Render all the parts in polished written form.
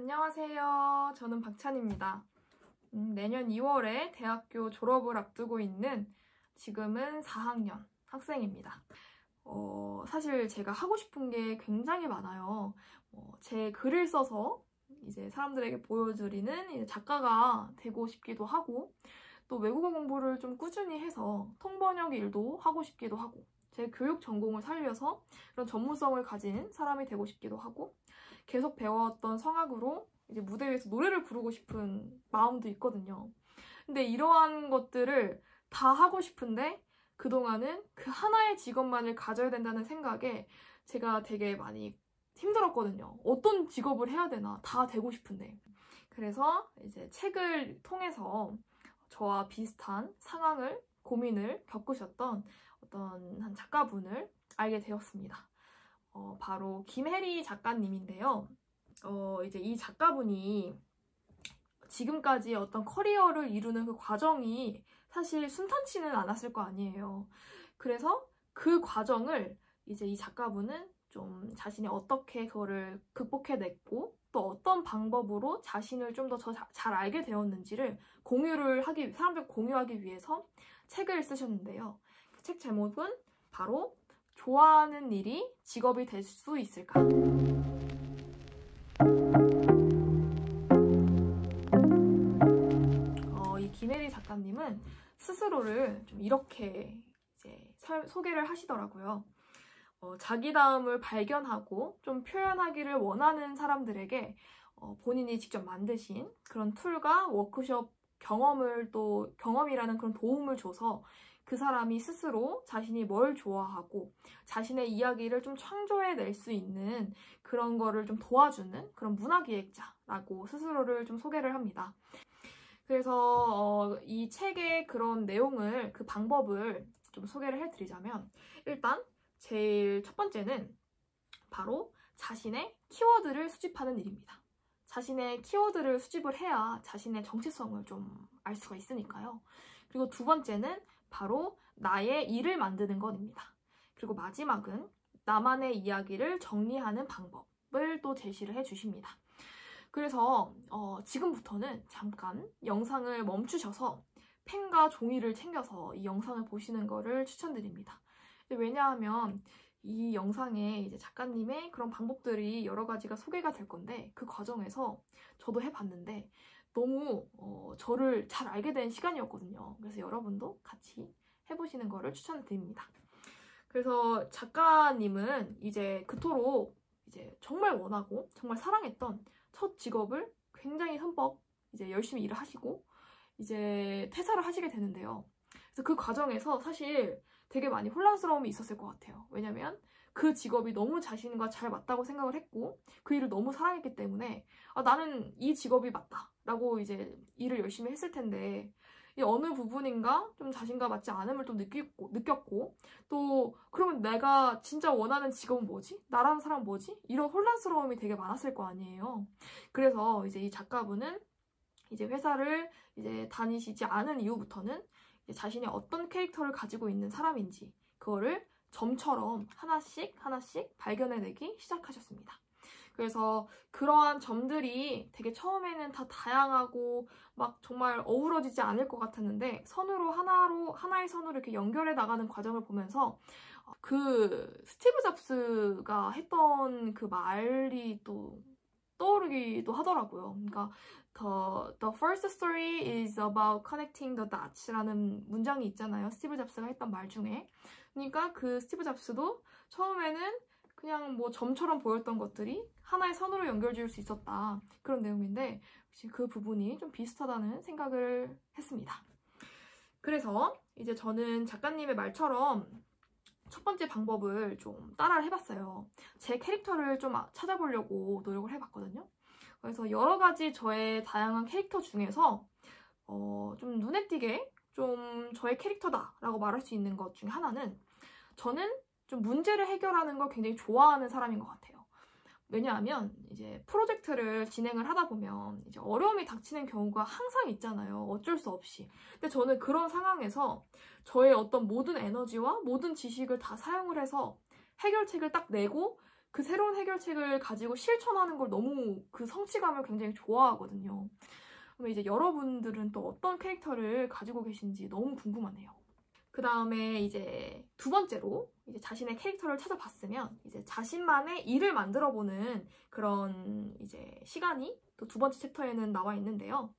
안녕하세요. 저는 박찬입니다. 내년 2월에 대학교 졸업을 앞두고 있는 지금은 4학년 학생입니다. 사실 제가 하고 싶은 게 굉장히 많아요. 제 글을 써서 이제 사람들에게 보여드리는 이제 작가가 되고 싶기도 하고, 또 외국어 공부를 좀 꾸준히 해서 통번역 일도 하고 싶기도 하고, 제 교육 전공을 살려서 그런 전문성을 가진 사람이 되고 싶기도 하고, 계속 배워왔던 성악으로 이제 무대 위에서 노래를 부르고 싶은 마음도 있거든요. 근데 이러한 것들을 다 하고 싶은데 그동안은 그 하나의 직업만을 가져야 된다는 생각에 제가 되게 많이 힘들었거든요. 어떤 직업을 해야 되나, 다 되고 싶은데. 그래서 이제 책을 통해서 저와 비슷한 상황을, 고민을 겪으셨던 어떤 한 작가분을 알게 되었습니다. 바로 김혜리 작가님인데요. 이제 이 작가분이 지금까지 어떤 커리어를 이루는 그 과정이 사실 순탄치는 않았을 거 아니에요. 그래서 그 과정을 이제 이 작가분은 좀 자신이 어떻게 그거를 극복해냈고, 또 어떤 방법으로 자신을 좀 더 잘 알게 되었는지를 사람들과 공유하기 위해서 책을 쓰셨는데요. 그 책 제목은 바로 좋아하는 일이 직업이 될 수 있을까? 이 김혜리 작가님은 스스로를 좀 이렇게 이제 소개를 하시더라고요. 자기다움을 발견하고 좀 표현하기를 원하는 사람들에게 본인이 직접 만드신 그런 툴과 워크숍 경험이라는 그런 도움을 줘서 그 사람이 스스로 자신이 뭘 좋아하고 자신의 이야기를 좀 창조해낼 수 있는 그런 거를 좀 도와주는 그런 문화기획자라고 스스로를 좀 소개를 합니다. 그래서 이 책의 그런 내용을, 그 방법을 좀 소개를 해드리자면, 일단 제일 첫 번째는 바로 자신의 키워드를 수집하는 일입니다. 자신의 키워드를 수집을 해야 자신의 정체성을 좀 알 수가 있으니까요. 그리고 두 번째는 바로 나의 일을 만드는 것입니다. 그리고 마지막은 나만의 이야기를 정리하는 방법을 또 제시를 해주십니다. 그래서 지금부터는 잠깐 영상을 멈추셔서 펜과 종이를 챙겨서 이 영상을 보시는 거를 추천드립니다. 왜냐하면 이 영상에 이제 작가님의 그런 방법들이 여러 가지가 소개가 될 건데, 그 과정에서 저도 해봤는데 너무 저를 잘 알게 된 시간이었거든요. 그래서 여러분도 같이 해보시는 거를 추천드립니다. 그래서 작가님은 이제 그토록 이제 정말 원하고 정말 사랑했던 첫 직업을 굉장히 흠뻑 이제 열심히 일을 하시고 이제 퇴사를 하시게 되는데요. 그래서 그 과정에서 사실 되게 많이 혼란스러움이 있었을 것 같아요. 왜냐면 그 직업이 너무 자신과 잘 맞다고 생각을 했고 그 일을 너무 사랑했기 때문에 나는 이 직업이 맞다 라고 이제 일을 열심히 했을 텐데, 이 어느 부분인가 좀 자신과 맞지 않음을 또 느꼈고, 또 그러면 내가 진짜 원하는 직업은 뭐지? 나라는 사람은 뭐지? 이런 혼란스러움이 되게 많았을 거 아니에요. 그래서 이제 이 작가분은 이제 회사를 이제 다니시지 않은 이후부터는 이제 자신이 어떤 캐릭터를 가지고 있는 사람인지 그거를 점처럼 하나씩 발견해내기 시작하셨습니다. 그래서 그러한 점들이 되게 처음에는 다 다양하고 막 정말 어우러지지 않을 것 같았는데, 하나의 선으로 이렇게 연결해 나가는 과정을 보면서 그 스티브 잡스가 했던 그 말이 또 떠오르기도 하더라고요. 그러니까 The first story is about connecting the dots 라는 문장이 있잖아요. 스티브 잡스가 했던 말 중에. 그러니까 그 스티브 잡스도 처음에는 그냥 뭐 점처럼 보였던 것들이 하나의 선으로 연결지을 수 있었다, 그런 내용인데 역시 그 부분이 좀 비슷하다는 생각을 했습니다. 그래서 이제 저는 작가님의 말처럼 첫 번째 방법을 좀 따라를 해봤어요. 제 캐릭터를 좀 찾아보려고 노력을 해봤거든요. 그래서 여러 가지 저의 다양한 캐릭터 중에서 좀 눈에 띄게 좀 저의 캐릭터다라고 말할 수 있는 것 중에 하나는, 저는 좀 문제를 해결하는 걸 굉장히 좋아하는 사람인 것 같아요. 왜냐하면 이제 프로젝트를 진행을 하다 보면 이제 어려움이 닥치는 경우가 항상 있잖아요. 어쩔 수 없이. 근데 저는 그런 상황에서 저의 어떤 모든 에너지와 모든 지식을 다 사용을 해서 해결책을 딱 내고 그 새로운 해결책을 가지고 실천하는 걸 너무 그 성취감을 굉장히 좋아하거든요. 그럼 이제 여러분들은 또 어떤 캐릭터를 가지고 계신지 너무 궁금하네요. 그 다음에 이제 두 번째로 이제 자신의 캐릭터를 찾아봤으면 이제 자신만의 일을 만들어보는 그런 이제 시간이 또 두 번째 챕터에는 나와 있는데요.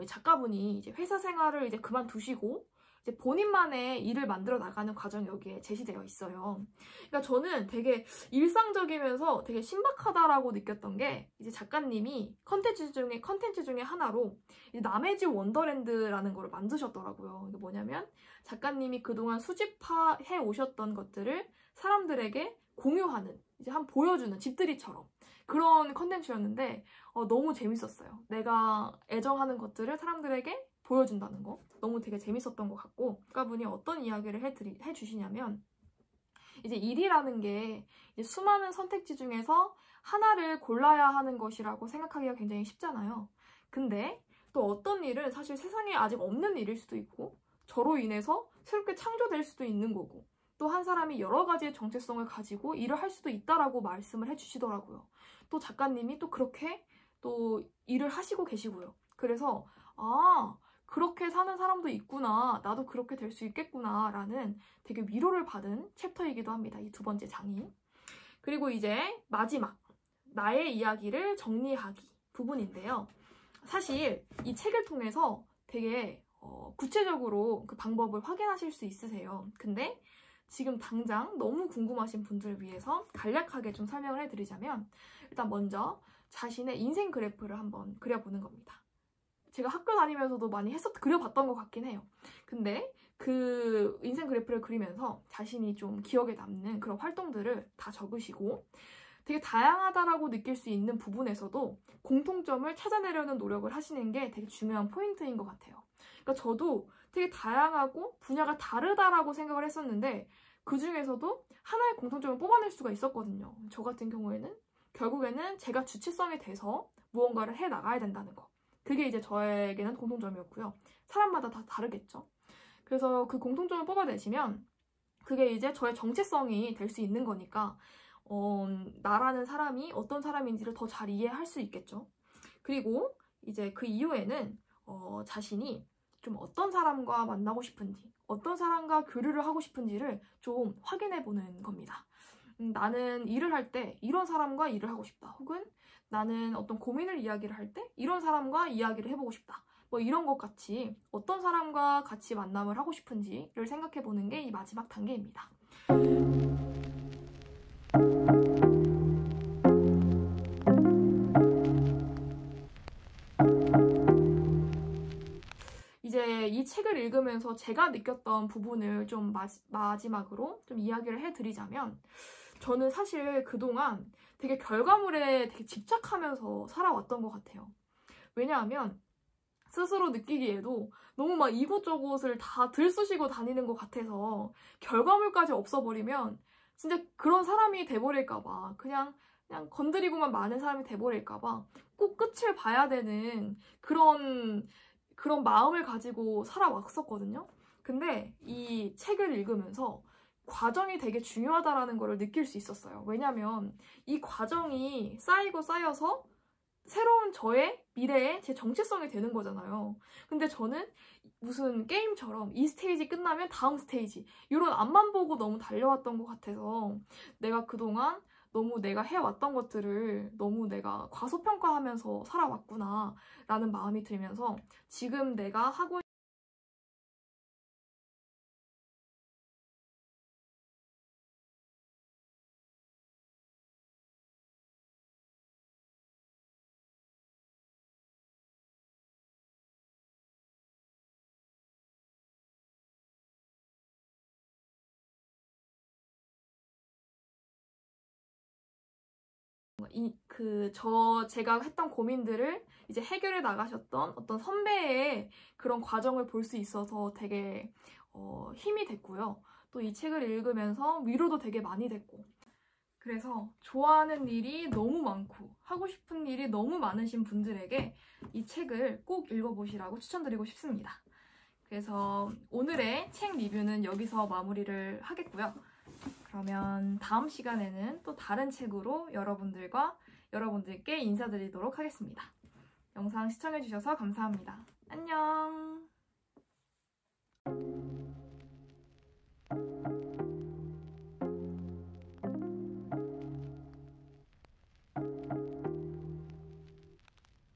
작가분이 이제 회사 생활을 이제 그만두시고 이제 본인만의 일을 만들어 나가는 과정이 여기에 제시되어 있어요. 그러니까 저는 되게 일상적이면서 되게 신박하다라고 느꼈던 게 이제 작가님이 컨텐츠 중에 하나로 이제 남의 집 원더랜드라는 걸 만드셨더라고요. 이게 뭐냐면 작가님이 그동안 수집해 오셨던 것들을 사람들에게 공유하는, 이제 한번 보여주는 집들이처럼 그런 컨텐츠였는데 너무 재밌었어요. 내가 애정하는 것들을 사람들에게 보여준다는 거 너무 되게 재밌었던 것 같고, 작가분이 어떤 이야기를 해주시냐면 이제 일이라는 게 이제 수많은 선택지 중에서 하나를 골라야 하는 것이라고 생각하기가 굉장히 쉽잖아요. 근데 또 어떤 일은 사실 세상에 아직 없는 일일 수도 있고 저로 인해서 새롭게 창조될 수도 있는 거고, 또 한 사람이 여러 가지의 정체성을 가지고 일을 할 수도 있다라고 말씀을 해주시더라고요. 또 작가님이 또 그렇게 또 일을 하시고 계시고요. 그래서 그렇게 사는 사람도 있구나, 나도 그렇게 될 수 있겠구나 라는 되게 위로를 받은 챕터이기도 합니다. 이 두 번째 장이. 그리고 이제 마지막, 나의 이야기를 정리하기 부분인데요. 사실 이 책을 통해서 되게 구체적으로 그 방법을 확인하실 수 있으세요. 근데 지금 당장 너무 궁금하신 분들을 위해서 간략하게 좀 설명을 해드리자면, 일단 먼저 자신의 인생 그래프를 한번 그려보는 겁니다. 제가 학교 다니면서도 많이 그려봤던 것 같긴 해요. 근데 그 인생 그래프를 그리면서 자신이 좀 기억에 남는 그런 활동들을 다 적으시고, 되게 다양하다라고 느낄 수 있는 부분에서도 공통점을 찾아내려는 노력을 하시는 게 되게 중요한 포인트인 것 같아요. 그러니까 저도 되게 다양하고 분야가 다르다라고 생각을 했었는데 그 중에서도 하나의 공통점을 뽑아낼 수가 있었거든요. 저 같은 경우에는 결국에는 제가 주체성이 돼서 무언가를 해나가야 된다는 거. 그게 이제 저에게는 공통점이었고요. 사람마다 다 다르겠죠. 그래서 그 공통점을 뽑아내시면 그게 이제 저의 정체성이 될 수 있는 거니까 나라는 사람이 어떤 사람인지를 더 잘 이해할 수 있겠죠. 그리고 이제 그 이후에는 자신이 좀 어떤 사람과 만나고 싶은지, 어떤 사람과 교류를 하고 싶은지를 좀 확인해보는 겁니다. 나는 일을 할 때 이런 사람과 일을 하고 싶다. 혹은 나는 어떤 고민을 이야기를 할 때 이런 사람과 이야기를 해보고 싶다. 뭐 이런 것 같이 어떤 사람과 같이 만남을 하고 싶은지를 생각해보는 게 이 마지막 단계입니다. 이제 이 책을 읽으면서 제가 느꼈던 부분을 좀 마지막으로 좀 이야기를 해드리자면, 저는 사실 그동안 되게 결과물에 되게 집착하면서 살아왔던 것 같아요. 왜냐하면 스스로 느끼기에도 너무 막 이곳저곳을 다 들쑤시고 다니는 것 같아서 결과물까지 없어버리면 진짜 그런 사람이 돼버릴까봐, 그냥 건드리고만 마는 사람이 돼버릴까봐 꼭 끝을 봐야 되는 그런 마음을 가지고 살아왔었거든요. 근데 이 책을 읽으면서 과정이 되게 중요하다라는 걸 느낄 수 있었어요. 왜냐면 이 과정이 쌓이고 쌓여서 새로운 저의 미래에 제 정체성이 되는 거잖아요. 근데 저는 무슨 게임처럼 이 스테이지 끝나면 다음 스테이지, 이런 앞만 보고 너무 달려왔던 것 같아서 내가 그동안 너무 내가 해왔던 것들을 너무 내가 과소평가하면서 살아왔구나 라는 마음이 들면서 지금 내가 하고 제가 했던 고민들을 이제 해결해 나가셨던 어떤 선배의 그런 과정을 볼 수 있어서 되게 힘이 됐고요. 또 이 책을 읽으면서 위로도 되게 많이 됐고, 그래서 좋아하는 일이 너무 많고 하고 싶은 일이 너무 많으신 분들에게 이 책을 꼭 읽어보시라고 추천드리고 싶습니다. 그래서 오늘의 책 리뷰는 여기서 마무리를 하겠고요. 그러면 다음 시간에는 또 다른 책으로 여러분들께 인사드리도록 하겠습니다. 영상 시청해주셔서 감사합니다. 안녕!